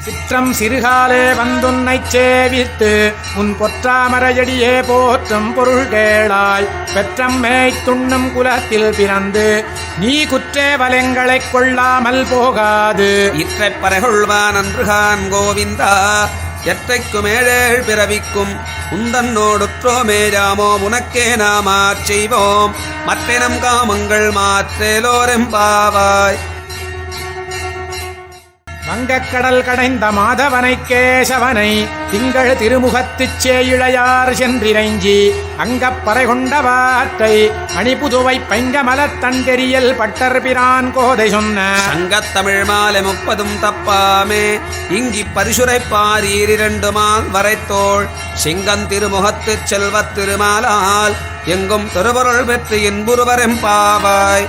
சிற்றம் சிறுகாலே வந்துன்னைச் சேவித்து உன் பொற்றாமரையடியே போற்றும் பொருள் கேளாய். பெற்றம் மேய்த்துண்ணும் குலத்தில் பிறந்து நீ குற்றே வலங்களைக் கொள்ளாமல் போகாது. இற்றைப் பறைகொள்வான் அன்றுகான் கோவிந்தா எற்றைக்கும் ஏழேழ் பிறவிக்கும் உந்தன்னோடுற்றோமே ராமோ உனக்கே நாமாச் செய்வோம் மற்றினம் காமங்கள் மாற்றேலோரெம்பாவாய். வங்கக்கடல் கடைந்த மாதவனை கேசவனை திங்கள் திருமுகத்துச் சேயிழையார் சென்றிரைஞ்சி அங்கப்பறை கொண்டவாற்றை அணிபுதுவை பைங்கமலத் தண்டெறியல் பட்டர் பிரான் கோதை சொன்ன சங்கத்தமிழ் மாலை 30 தப்பாமே இங்கி பரிசுரைப்பார் ஈரிரண்டுமால் வரைத்தோள் சிங்கன் திருமுகத்துச் செல்வத் திருமாலால் எங்கும் திருவருள் பெற்று இன்புருவரெம்பாவாய்.